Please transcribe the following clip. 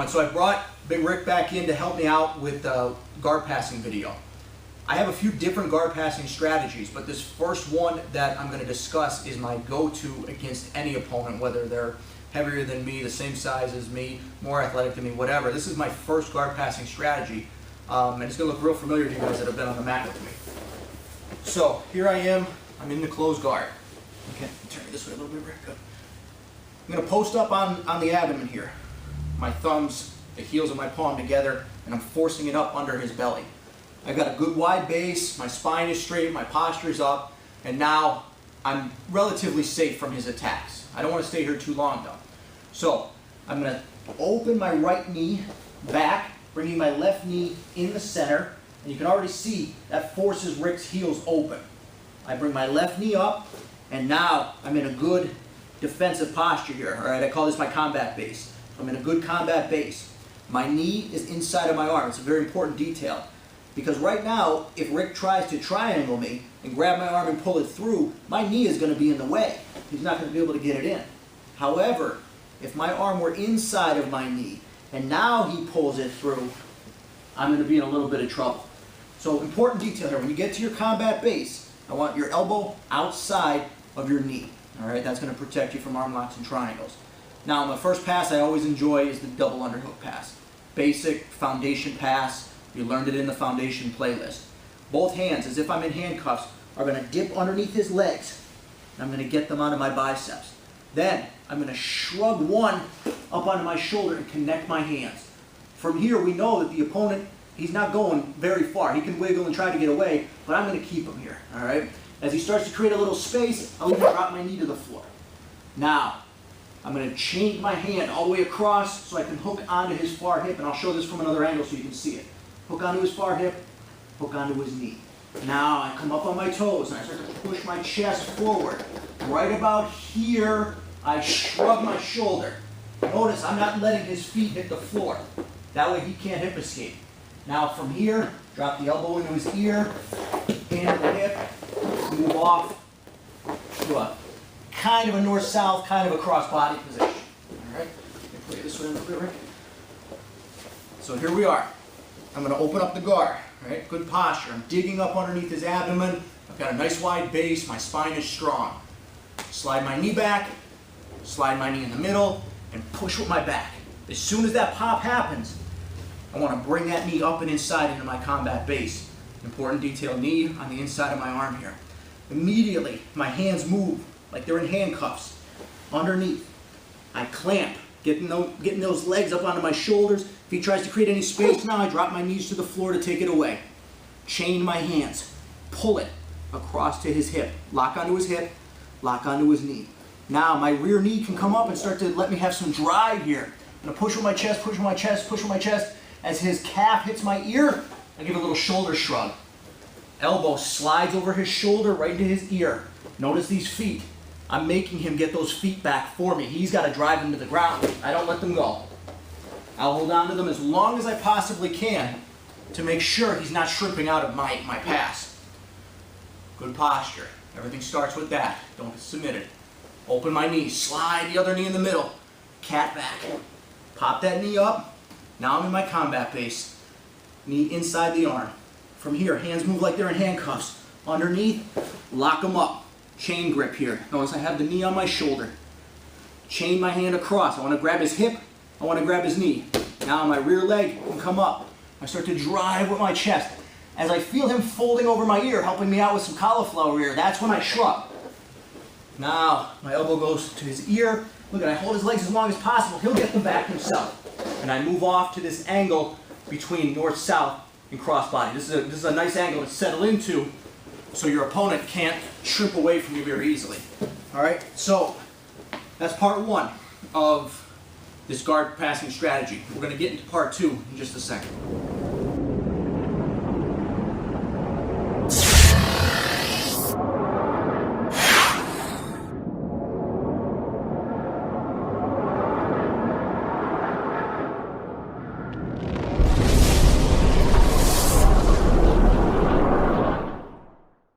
one. So I brought Big Rick back in to help me out with the guard passing video. I have a few different guard passing strategies, but this first one that I'm going to discuss is my go-to against any opponent, whether they're heavier than me, the same size as me, more athletic than me, whatever. This is my first guard passing strategy, and it's going to look real familiar to you guys that have been on the mat with me. So here I am. I'm in the closed guard. Okay, turn it this way a little bit, Rick. Good. I'm going to post up on the abdomen here. My thumbs, the heels of my palm together, and I'm forcing it up under his belly. I've got a good wide base, my spine is straight, my posture is up, and now I'm relatively safe from his attacks. I don't want to stay here too long though. So I'm going to open my right knee back, bringing my left knee in the center, and you can already see that forces Rick's heels open. I bring my left knee up, and now I'm in a good defensive posture here. All right, I call this my combat base. I'm in a good combat base. My knee is inside of my arm. It's a very important detail. Because right now, if Rick tries to triangle me and grab my arm and pull it through, my knee is going to be in the way. He's not going to be able to get it in. However, if my arm were inside of my knee and now he pulls it through, I'm going to be in a little bit of trouble. So important detail here. When you get to your combat base, I want your elbow outside of your knee. All right, that's going to protect you from arm locks and triangles. Now, my first pass I always enjoy is the double underhook pass. Basic foundation pass. You learned it in the foundation playlist. Both hands, as if I'm in handcuffs, are going to dip underneath his legs. And I'm going to get them onto my biceps. Then I'm going to shrug one up onto my shoulder and connect my hands. From here, we know that the opponent, he's not going very far. He can wiggle and try to get away, but I'm going to keep him here. All right? As he starts to create a little space, I'll even drop my knee to the floor. Now, I'm going to change my hand all the way across so I can hook onto his far hip, and I'll show this from another angle so you can see it. Hook onto his far hip, hook onto his knee. Now I come up on my toes and I start to push my chest forward. Right about here, I shrug my shoulder. Notice I'm not letting his feet hit the floor. That way he can't hip escape. Now from here, drop the elbow into his ear, hand to the hip, move off to a kind of a north-south, kind of a cross-body position. All right, play this one a little bit, Rick. So here we are. I'm going to open up the guard, right? Good posture. I'm digging up underneath his abdomen. I've got a nice wide base. My spine is strong. Slide my knee back, slide my knee in the middle, and push with my back. As soon as that pop happens, I want to bring that knee up and inside into my combat base. Important detail, knee on the inside of my arm here. Immediately, my hands move like they're in handcuffs. Underneath, I clamp, getting those legs up onto my shoulders. If he tries to create any space now, I drop my knees to the floor to take it away. Chain my hands, pull it across to his hip. Lock onto his hip, lock onto his knee. Now my rear knee can come up and start to let me have some drive here. I'm going to push with my chest, push with my chest, push with my chest. As his calf hits my ear, I give a little shoulder shrug. Elbow slides over his shoulder right into his ear. Notice these feet. I'm making him get those feet back for me. He's got to drive them to the ground. I don't let them go. I'll hold on to them as long as I possibly can to make sure he's not shrimping out of my pass. Good posture. Everything starts with that. Don't get submitted. Open my knees. Slide the other knee in the middle. Cat back. Pop that knee up. Now I'm in my combat base. Knee inside the arm. From here, hands move like they're in handcuffs. Underneath, lock them up. Chain grip here. Notice I have the knee on my shoulder. Chain my hand across. I want to grab his hip. I want to grab his knee. Now my rear leg can come up. I start to drive with my chest. As I feel him folding over my ear, helping me out with some cauliflower ear, that's when I shrug. Now my elbow goes to his ear. Look, I hold his legs as long as possible. He'll get them back himself. And I move off to this angle between north-south and crossbody. This is a nice angle to settle into so your opponent can't shrimp away from you very easily. All right, so that's part one of this guard passing strategy. We're going to get into part two in just a second.